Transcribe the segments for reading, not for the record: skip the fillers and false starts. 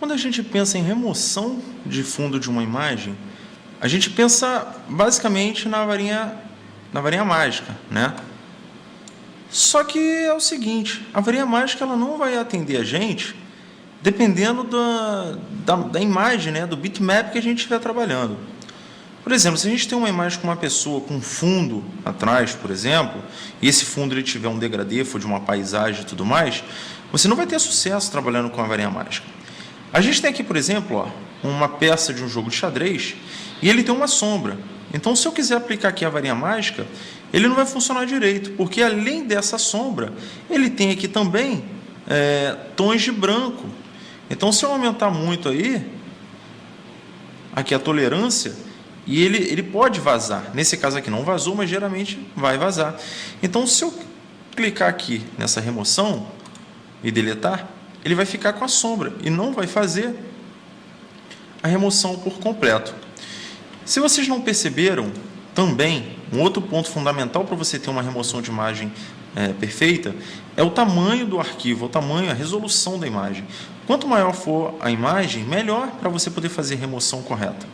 Quando a gente pensa em remoção de fundo de uma imagem, a gente pensa basicamente na varinha mágica, né? Só que é o seguinte, a varinha mágica ela não vai atender a gente dependendo da imagem, né? Do bitmap que a gente estiver trabalhando. Por exemplo, se a gente tem uma imagem com uma pessoa com fundo atrás, por exemplo, e esse fundo ele tiver um degradê, for de uma paisagem e tudo mais, você não vai ter sucesso trabalhando com a varinha mágica. A gente tem aqui, por exemplo, ó, uma peça de um jogo de xadrez e ele tem uma sombra. Então, se eu quiser aplicar aqui a varinha mágica, ele não vai funcionar direito, porque além dessa sombra, ele tem aqui também tons de branco. Então, se eu aumentar muito aí, aqui a tolerância, e ele pode vazar. Nesse caso aqui não vazou, mas geralmente vai vazar. Então, se eu clicar aqui nessa remoção e deletar, ele vai ficar com a sombra e não vai fazer a remoção por completo. Se vocês não perceberam, também, um outro ponto fundamental para você ter uma remoção de imagem perfeita é o tamanho do arquivo, o tamanho, a resolução da imagem. Quanto maior for a imagem, melhor para você poder fazer a remoção correta.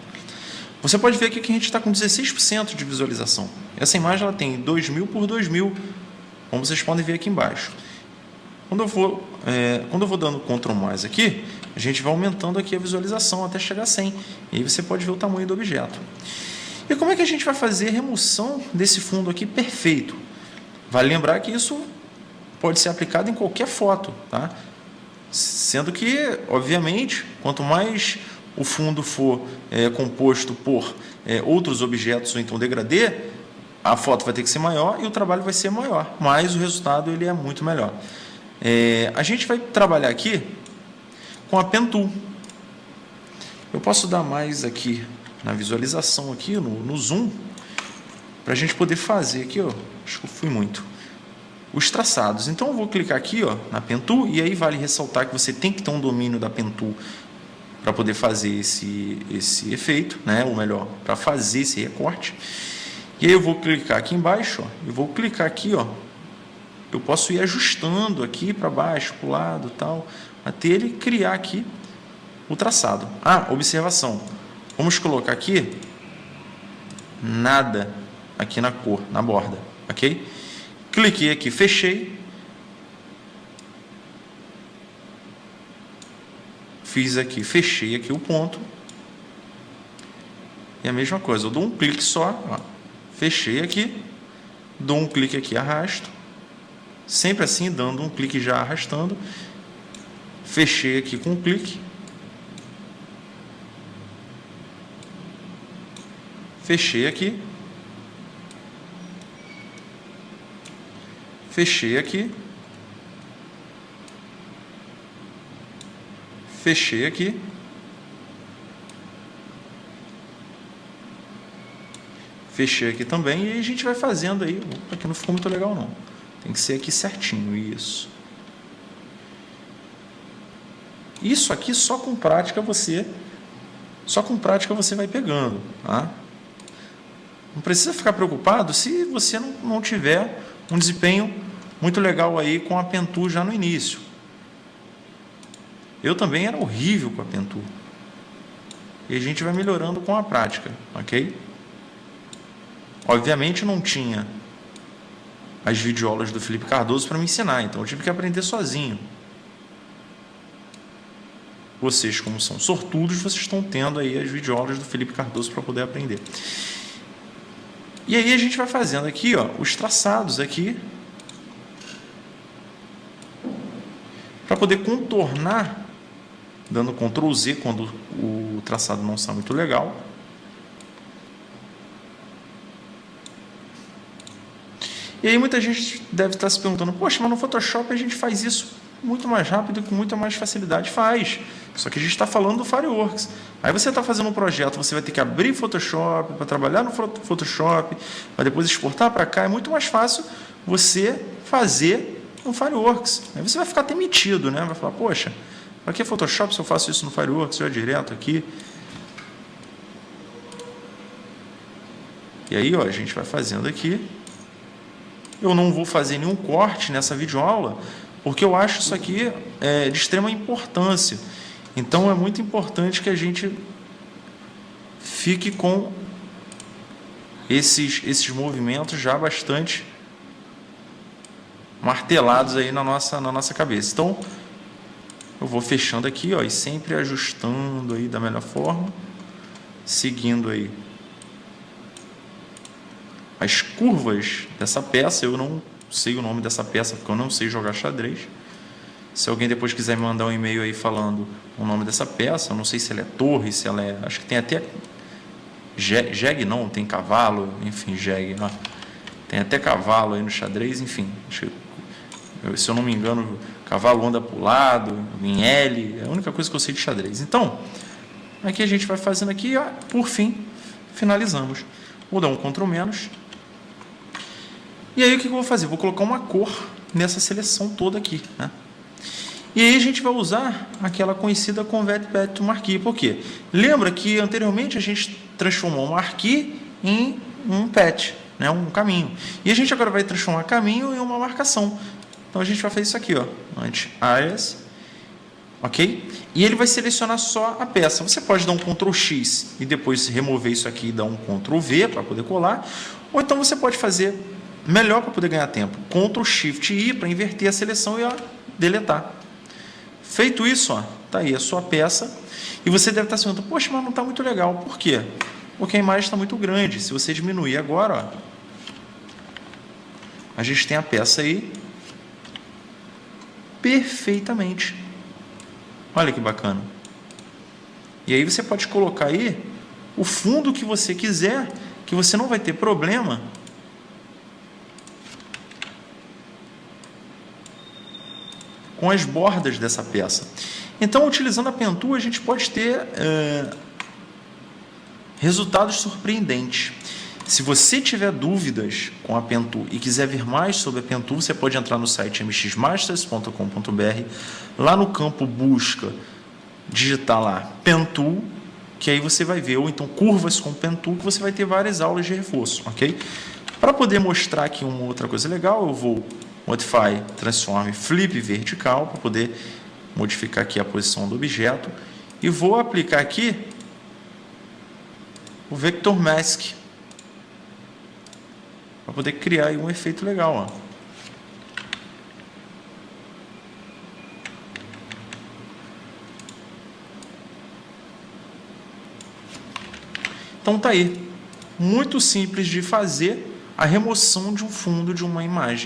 Você pode ver aqui que a gente está com 16% de visualização. Essa imagem ela tem 2000 por 2000, como vocês podem ver aqui embaixo. Quando eu vou dando Ctrl mais aqui, a gente vai aumentando aqui a visualização até chegar a 100. E aí você pode ver o tamanho do objeto. E como é que a gente vai fazer a remoção desse fundo aqui perfeito? Vale lembrar que isso pode ser aplicado em qualquer foto, tá? Sendo que, obviamente, quanto mais o fundo for composto por outros objetos ou então degradê, a foto vai ter que ser maior e o trabalho vai ser maior, mas o resultado ele é muito melhor. A gente vai trabalhar aqui com a Pen Tool. Eu posso dar mais aqui na visualização, aqui no zoom, para a gente poder fazer aqui, ó, acho que eu fui muito, os traçados. Então eu vou clicar aqui, ó, na Pen Tool, e aí vale ressaltar que você tem que ter um domínio da Pen Tool para poder fazer esse efeito, né? Ou melhor, para fazer esse recorte. E aí eu vou clicar aqui embaixo, ó, e vou clicar aqui, ó, eu posso ir ajustando aqui para baixo, para o lado, tal, até ele criar aqui o traçado. Observação. Vamos colocar aqui nada aqui na cor, na borda, ok? Cliquei aqui, fechei. Fiz aqui, fechei aqui o ponto. E a mesma coisa, eu dou um clique só, ó, fechei aqui, dou um clique aqui, arrasto. Sempre assim, dando um clique já arrastando. Fechei aqui com um clique. Fechei aqui. Fechei aqui. Fechei aqui. Fechei aqui também. E aí a gente vai fazendo aí. Aqui não ficou muito legal não. Tem que ser aqui certinho, isso. Isso aqui só com prática você vai pegando, tá? Não precisa ficar preocupado se você não tiver um desempenho muito legal aí com a Pen Tool já no início. Eu também era horrível com a Pen Tool. E a gente vai melhorando com a prática, ok? Obviamente não tinha as videoaulas do Felipe Cardoso para me ensinar, então eu tive que aprender sozinho. Vocês, como são sortudos, vocês estão tendo aí as videoaulas do Felipe Cardoso para poder aprender. E aí a gente vai fazendo aqui, ó, os traçados aqui, para poder contornar, dando Ctrl Z quando o traçado não está muito legal. E aí muita gente deve estar se perguntando, poxa, mas no Photoshop a gente faz isso muito mais rápido e com muita mais facilidade. Faz, só que a gente está falando do Fireworks. Aí você está fazendo um projeto, você vai ter que abrir Photoshop, para trabalhar no Photoshop, para depois exportar para cá. É muito mais fácil você fazer no Fireworks. Aí você vai ficar até metido, né? Vai falar, poxa, para que Photoshop se eu faço isso no Fireworks, já direto aqui? E aí, ó, a gente vai fazendo aqui. Eu não vou fazer nenhum corte nessa videoaula, porque eu acho isso aqui de extrema importância. Então é muito importante que a gente fique com esses movimentos já bastante martelados aí na nossa cabeça. Então eu vou fechando aqui, ó, e sempre ajustando aí da melhor forma, seguindo aí as curvas dessa peça. Eu não sei o nome dessa peça porque eu não sei jogar xadrez. Se alguém depois quiser me mandar um e-mail aí falando o nome dessa peça, eu não sei se ela é torre, se ela é... Acho que tem até... jegue não, tem cavalo, enfim, jegue. Ó. Tem até cavalo aí no xadrez, enfim. Se eu não me engano, cavalo anda para o lado, em L, é a única coisa que eu sei de xadrez. Então, aqui a gente vai fazendo aqui, ó, por fim, finalizamos. Vou dar um Ctrl-. E aí o que eu vou fazer? Vou colocar uma cor nessa seleção toda aqui, né? E aí a gente vai usar aquela conhecida Convert Path to Marquee. Por quê? Lembra que anteriormente a gente transformou um marquee em um path, né? Um caminho. E a gente agora vai transformar caminho em uma marcação. Então a gente vai fazer isso aqui, ó, anti-areas, ok? E ele vai selecionar só a peça. Você pode dar um Ctrl X e depois remover isso aqui e dar um Ctrl V para poder colar. Ou então você pode fazer melhor para poder ganhar tempo, Ctrl Shift I para inverter a seleção e ó, deletar. Feito isso, ó, tá aí a sua peça. E você deve estar se perguntando, poxa, mas não está muito legal. Por quê? Porque a imagem está muito grande. Se você diminuir agora, ó, a gente tem a peça aí perfeitamente. Olha que bacana. E aí você pode colocar aí o fundo que você quiser, que você não vai ter problema com as bordas dessa peça. Então, utilizando a Pen Tool, a gente pode ter resultados surpreendentes. Se você tiver dúvidas com a Pen Tool e quiser ver mais sobre a Pen Tool, você pode entrar no site mxmasters.com.br, lá no campo busca, digitar lá Pen Tool, que aí você vai ver, ou então curvas com Pen Tool, que você vai ter várias aulas de reforço, ok? Para poder mostrar aqui uma outra coisa legal, eu vou Modify, Transform, Flip vertical, para poder modificar aqui a posição do objeto, e vou aplicar aqui o Vector Mask, para poder criar aí um efeito legal, ó. Então tá aí, muito simples de fazer a remoção de um fundo de uma imagem.